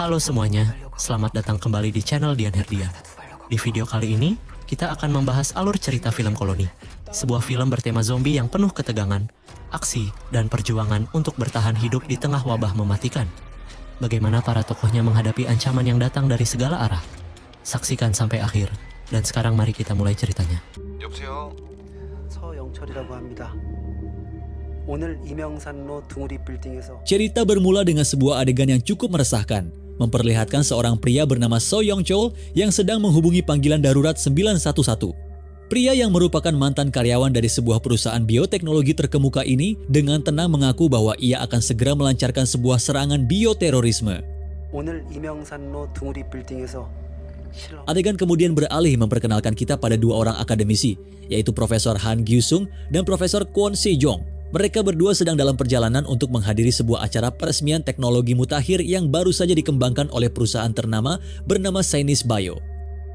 Halo semuanya, selamat datang kembali di channel Dian Herdia. Di video kali ini, kita akan membahas alur cerita film Koloni. Sebuah film bertema zombie yang penuh ketegangan, aksi, dan perjuangan untuk bertahan hidup di tengah wabah mematikan. Bagaimana para tokohnya menghadapi ancaman yang datang dari segala arah? Saksikan sampai akhir, dan sekarang mari kita mulai ceritanya. 여보세요. 서영철이라고 합니다. 오늘 이명산로 둥우리 빌딩에서 Cerita bermula dengan sebuah adegan yang cukup meresahkan, memperlihatkan seorang pria bernama So Young Chol yang sedang menghubungi panggilan darurat 911. Pria yang merupakan mantan karyawan dari sebuah perusahaan bioteknologi terkemuka ini dengan tenang mengaku bahwa ia akan segera melancarkan sebuah serangan bioterorisme. 오늘 이명산로 둥우리 빌딩에서 Adegan kemudian beralih memperkenalkan kita pada dua orang akademisi, yaitu Profesor Han Gyu-sung dan Profesor Kwon Se-jong. Mereka berdua sedang dalam perjalanan untuk menghadiri sebuah acara peresmian teknologi mutakhir yang baru saja dikembangkan oleh perusahaan ternama bernama Sainis Bio.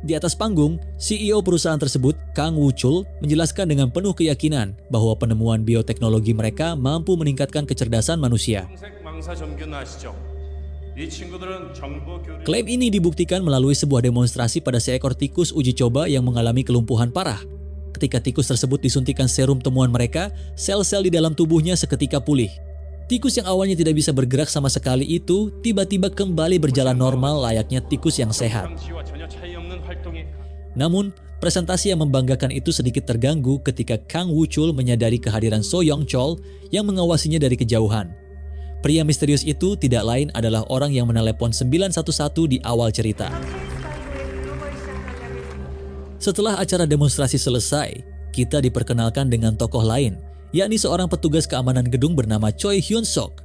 Di atas panggung, CEO perusahaan tersebut, Kang Woo-chul, menjelaskan dengan penuh keyakinan bahwa penemuan bioteknologi mereka mampu meningkatkan kecerdasan manusia. Klaim ini dibuktikan melalui sebuah demonstrasi pada seekor tikus uji coba yang mengalami kelumpuhan parah. Ketika tikus tersebut disuntikan serum temuan mereka, sel-sel di dalam tubuhnya seketika pulih. Tikus yang awalnya tidak bisa bergerak sama sekali itu tiba-tiba kembali berjalan normal layaknya tikus yang sehat. Namun, presentasi yang membanggakan itu sedikit terganggu ketika Kang Woo-chul menyadari kehadiran So Young Chol yang mengawasinya dari kejauhan. Pria misterius itu tidak lain adalah orang yang menelepon 911 di awal cerita. Setelah acara demonstrasi selesai, kita diperkenalkan dengan tokoh lain, yakni seorang petugas keamanan gedung bernama Choi Hyun Sok.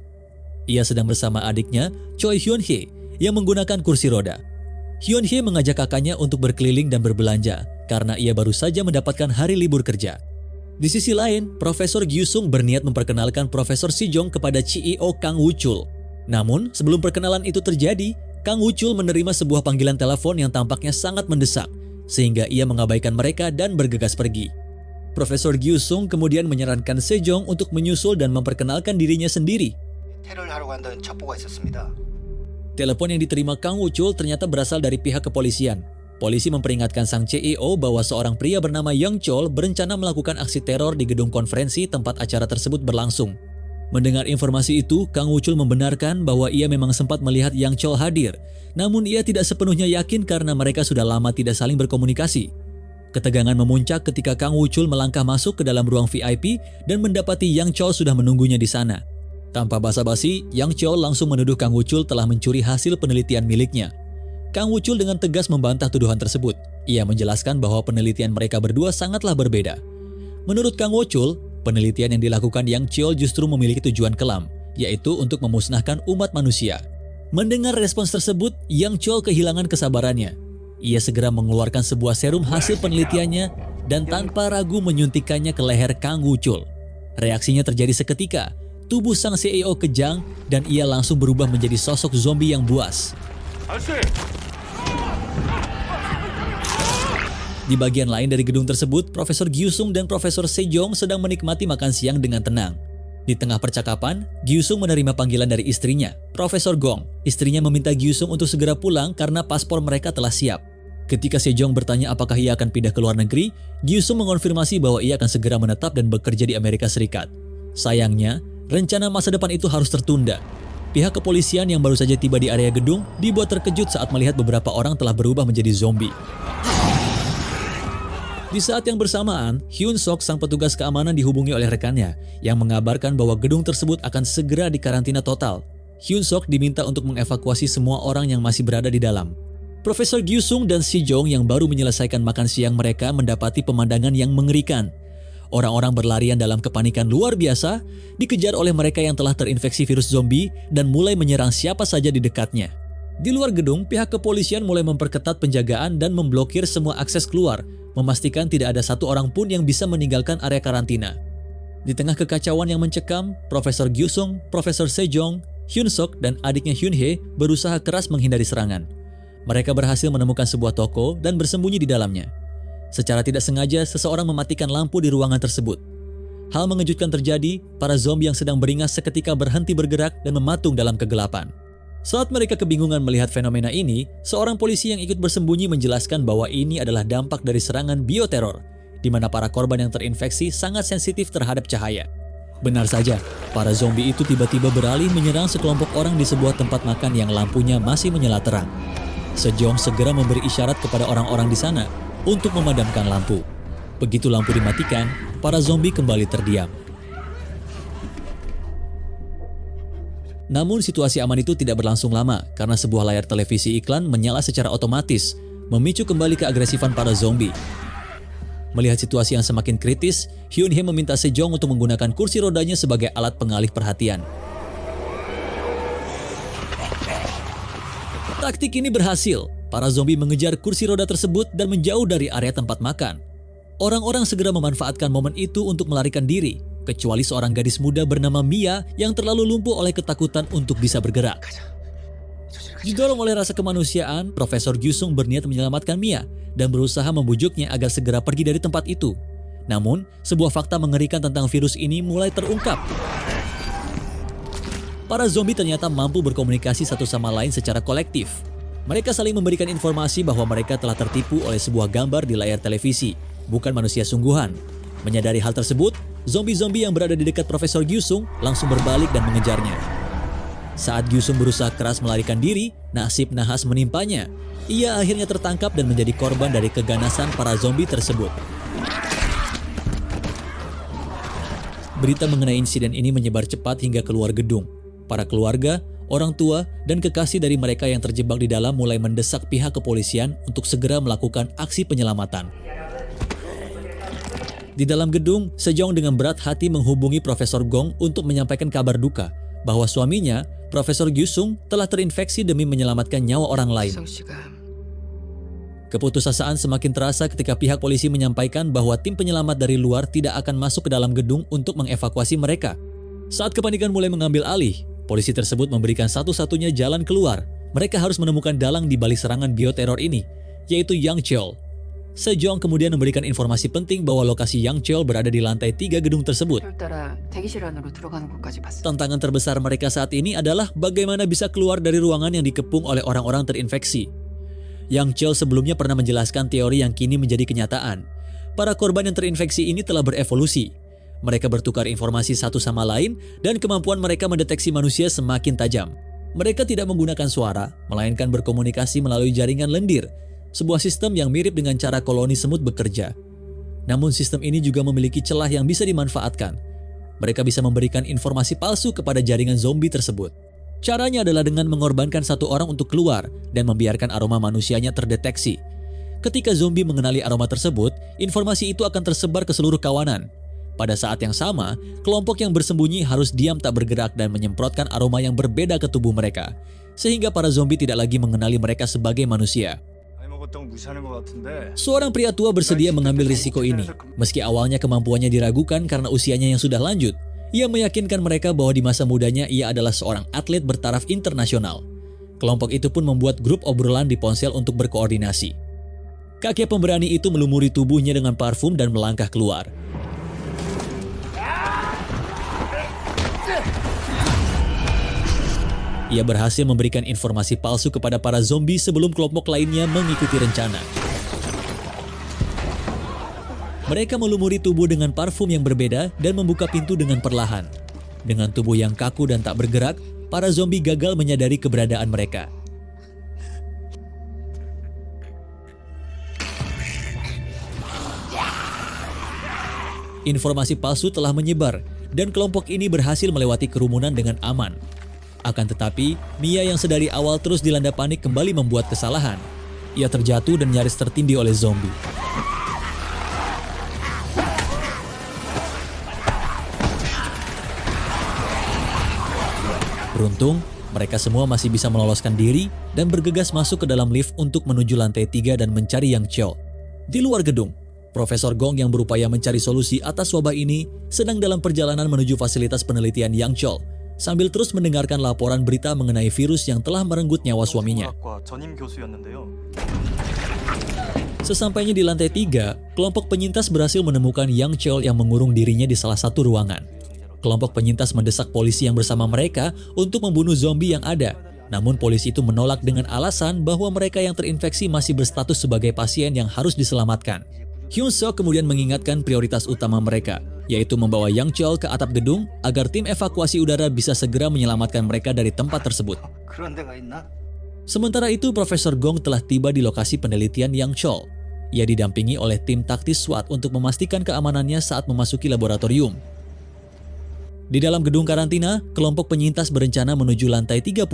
Ia sedang bersama adiknya, Choi Hyun Hye, yang menggunakan kursi roda. Hyun Hye mengajak kakaknya untuk berkeliling dan berbelanja, karena ia baru saja mendapatkan hari libur kerja. Di sisi lain, Profesor Gyu-sung berniat memperkenalkan Profesor Si-jong kepada CEO Kang Woo-chul. Namun, sebelum perkenalan itu terjadi, Kang Woo-chul menerima sebuah panggilan telepon yang tampaknya sangat mendesak, sehingga ia mengabaikan mereka dan bergegas pergi. Profesor Gyu-sung kemudian menyarankan Se-jong untuk menyusul dan memperkenalkan dirinya sendiri. 테러를 하려고 한다는 첩보가 있었습니다. Telepon yang diterima Kang Woo-chul ternyata berasal dari pihak kepolisian. Polisi memperingatkan sang CEO bahwa seorang pria bernama Young Chol berencana melakukan aksi teror di gedung konferensi tempat acara tersebut berlangsung. Mendengar informasi itu, Kang Woo-chul membenarkan bahwa ia memang sempat melihat Young Chol hadir, namun ia tidak sepenuhnya yakin karena mereka sudah lama tidak saling berkomunikasi. Ketegangan memuncak ketika Kang Woo-chul melangkah masuk ke dalam ruang VIP dan mendapati Young Chol sudah menunggunya di sana. Tanpa basa-basi, Young Chol langsung menuduh Kang Woo-chul telah mencuri hasil penelitian miliknya. Kang Woo-chul dengan tegas membantah tuduhan tersebut. Ia menjelaskan bahwa penelitian mereka berdua sangatlah berbeda. Menurut Kang Woo-chul, penelitian yang dilakukan Young Chol justru memiliki tujuan kelam, yaitu untuk memusnahkan umat manusia. Mendengar respons tersebut, Young Chol kehilangan kesabarannya. Ia segera mengeluarkan sebuah serum hasil penelitiannya dan tanpa ragu menyuntikkannya ke leher Kang Woo-chul. Reaksinya terjadi seketika. Tubuh sang CEO kejang dan ia langsung berubah menjadi sosok zombie yang buas. Di bagian lain dari gedung tersebut, Profesor Gyu-sung dan Profesor Se-jong sedang menikmati makan siang dengan tenang. Di tengah percakapan, Gyu-sung menerima panggilan dari istrinya, Profesor Gong. Istrinya meminta Gyu-sung untuk segera pulang karena paspor mereka telah siap. Ketika Se-jong bertanya apakah ia akan pindah ke luar negeri, Gyu-sung mengonfirmasi bahwa ia akan segera menetap dan bekerja di Amerika Serikat. Sayangnya, rencana masa depan itu harus tertunda. Pihak kepolisian yang baru saja tiba di area gedung dibuat terkejut saat melihat beberapa orang telah berubah menjadi zombie. Di saat yang bersamaan, Hyun Sok, sang petugas keamanan, dihubungi oleh rekannya yang mengabarkan bahwa gedung tersebut akan segera dikarantina total. Hyun Sok diminta untuk mengevakuasi semua orang yang masih berada di dalam. Profesor Gyu-sung dan Si-jong yang baru menyelesaikan makan siang mereka mendapati pemandangan yang mengerikan. Orang-orang berlarian dalam kepanikan luar biasa, dikejar oleh mereka yang telah terinfeksi virus zombie dan mulai menyerang siapa saja di dekatnya. Di luar gedung, pihak kepolisian mulai memperketat penjagaan dan memblokir semua akses keluar, memastikan tidak ada satu orang pun yang bisa meninggalkan area karantina. Di tengah kekacauan yang mencekam, Profesor Gyu-sung, Profesor Se-jong, Hyun Sok, dan adiknya Hyun Hye berusaha keras menghindari serangan. Mereka berhasil menemukan sebuah toko dan bersembunyi di dalamnya. Secara tidak sengaja, seseorang mematikan lampu di ruangan tersebut. Hal mengejutkan terjadi, para zombie yang sedang beringas seketika berhenti bergerak dan mematung dalam kegelapan. Saat mereka kebingungan melihat fenomena ini, seorang polisi yang ikut bersembunyi menjelaskan bahwa ini adalah dampak dari serangan bioteror, di mana para korban yang terinfeksi sangat sensitif terhadap cahaya. Benar saja, para zombie itu tiba-tiba beralih menyerang sekelompok orang di sebuah tempat makan yang lampunya masih menyala terang. Sejong segera memberi isyarat kepada orang-orang di sana untuk memadamkan lampu. Begitu lampu dimatikan, para zombie kembali terdiam. Namun situasi aman itu tidak berlangsung lama karena sebuah layar televisi iklan menyala secara otomatis, memicu kembali keagresifan para zombie. Melihat situasi yang semakin kritis, Hyun Hye meminta Sejong untuk menggunakan kursi rodanya sebagai alat pengalih perhatian. Taktik ini berhasil. Para zombie mengejar kursi roda tersebut dan menjauh dari area tempat makan. Orang-orang segera memanfaatkan momen itu untuk melarikan diri, kecuali seorang gadis muda bernama Mia yang terlalu lumpuh oleh ketakutan untuk bisa bergerak. Didorong oleh rasa kemanusiaan, Profesor Gyusung berniat menyelamatkan Mia dan berusaha membujuknya agar segera pergi dari tempat itu. Namun, sebuah fakta mengerikan tentang virus ini mulai terungkap. Para zombie ternyata mampu berkomunikasi satu sama lain secara kolektif. Mereka saling memberikan informasi bahwa mereka telah tertipu oleh sebuah gambar di layar televisi, bukan manusia sungguhan. Menyadari hal tersebut, zombie-zombie yang berada di dekat Profesor Gyusung langsung berbalik dan mengejarnya. Saat Gyusung berusaha keras melarikan diri, nasib nahas menimpanya. Ia akhirnya tertangkap dan menjadi korban dari keganasan para zombie tersebut. Berita mengenai insiden ini menyebar cepat hingga keluar gedung. Para keluarga, orang tua, dan kekasih dari mereka yang terjebak di dalam mulai mendesak pihak kepolisian untuk segera melakukan aksi penyelamatan. Di dalam gedung, Sejong dengan berat hati menghubungi Profesor Gong untuk menyampaikan kabar duka bahwa suaminya, Profesor Gyusung, telah terinfeksi demi menyelamatkan nyawa orang lain. Keputusasaan semakin terasa ketika pihak polisi menyampaikan bahwa tim penyelamat dari luar tidak akan masuk ke dalam gedung untuk mengevakuasi mereka. Saat kepanikan mulai mengambil alih, polisi tersebut memberikan satu-satunya jalan keluar. Mereka harus menemukan dalang di balik serangan bioteror ini, yaitu Yang Cheol. Sejong kemudian memberikan informasi penting bahwa lokasi Yang Cheol berada di lantai 3 gedung tersebut. Tantangan terbesar mereka saat ini adalah bagaimana bisa keluar dari ruangan yang dikepung oleh orang-orang terinfeksi. Yang Cheol sebelumnya pernah menjelaskan teori yang kini menjadi kenyataan. Para korban yang terinfeksi ini telah berevolusi. Mereka bertukar informasi satu sama lain dan kemampuan mereka mendeteksi manusia semakin tajam. Mereka tidak menggunakan suara, melainkan berkomunikasi melalui jaringan lendir, sebuah sistem yang mirip dengan cara koloni semut bekerja. Namun sistem ini juga memiliki celah yang bisa dimanfaatkan. Mereka bisa memberikan informasi palsu kepada jaringan zombie tersebut. Caranya adalah dengan mengorbankan satu orang untuk keluar dan membiarkan aroma manusianya terdeteksi. Ketika zombie mengenali aroma tersebut, informasi itu akan tersebar ke seluruh kawanan. Pada saat yang sama, kelompok yang bersembunyi harus diam tak bergerak dan menyemprotkan aroma yang berbeda ke tubuh mereka, sehingga para zombie tidak lagi mengenali mereka sebagai manusia. Seorang pria tua bersedia mengambil risiko ini. Meski awalnya kemampuannya diragukan karena usianya yang sudah lanjut, ia meyakinkan mereka bahwa di masa mudanya ia adalah seorang atlet bertaraf internasional. Kelompok itu pun membuat grup obrolan di ponsel untuk berkoordinasi. Kakek pemberani itu melumuri tubuhnya dengan parfum dan melangkah keluar. Ia berhasil memberikan informasi palsu kepada para zombie sebelum kelompok lainnya mengikuti rencana. Mereka melumuri tubuh dengan parfum yang berbeda dan membuka pintu dengan perlahan. Dengan tubuh yang kaku dan tak bergerak, para zombie gagal menyadari keberadaan mereka. Informasi palsu telah menyebar dan kelompok ini berhasil melewati kerumunan dengan aman. Akan tetapi, Mia yang sedari awal terus dilanda panik kembali membuat kesalahan. Ia terjatuh dan nyaris tertindih oleh zombie. Beruntung, mereka semua masih bisa meloloskan diri dan bergegas masuk ke dalam lift untuk menuju lantai 3 dan mencari Yang Cheol. Di luar gedung, Profesor Gong yang berupaya mencari solusi atas wabah ini sedang dalam perjalanan menuju fasilitas penelitian Yang Cheol, sambil terus mendengarkan laporan berita mengenai virus yang telah merenggut nyawa suaminya. Sesampainya di lantai 3, kelompok penyintas berhasil menemukan Yang Cheol yang mengurung dirinya di salah satu ruangan. Kelompok penyintas mendesak polisi yang bersama mereka untuk membunuh zombie yang ada. Namun polisi itu menolak dengan alasan bahwa mereka yang terinfeksi masih berstatus sebagai pasien yang harus diselamatkan. Hyun Suk kemudian mengingatkan prioritas utama mereka, yaitu membawa Yang Chol ke atap gedung agar tim evakuasi udara bisa segera menyelamatkan mereka dari tempat tersebut. 그런 데가 있나? Sementara itu, Profesor Gong telah tiba di lokasi penelitian Yang Chol. Ia didampingi oleh tim taktis SWAT untuk memastikan keamanannya saat memasuki laboratorium. Di dalam gedung karantina, kelompok penyintas berencana menuju lantai 30.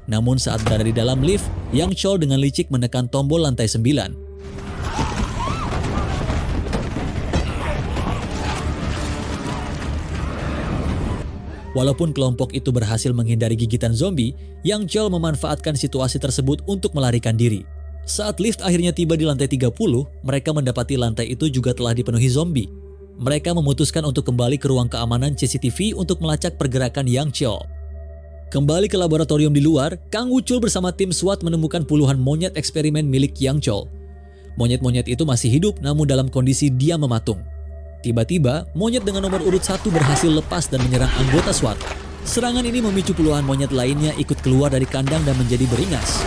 Namun saat berada di dalam lift, Yang Chol dengan licik menekan tombol lantai 9. Walaupun kelompok itu berhasil menghindari gigitan zombie, Yang Chol memanfaatkan situasi tersebut untuk melarikan diri. Saat lift akhirnya tiba di lantai 30, mereka mendapati lantai itu juga telah dipenuhi zombie. Mereka memutuskan untuk kembali ke ruang keamanan CCTV untuk melacak pergerakan Yang Chol. Kembali ke laboratorium di luar, Kang Woo-chul bersama tim SWAT menemukan puluhan monyet eksperimen milik Yang Chol. Monyet-monyet itu masih hidup namun dalam kondisi diam mematung. Tiba-tiba, monyet dengan nomor urut 1 berhasil lepas dan menyerang anggota SWAT. Serangan ini memicu puluhan monyet lainnya ikut keluar dari kandang dan menjadi beringas.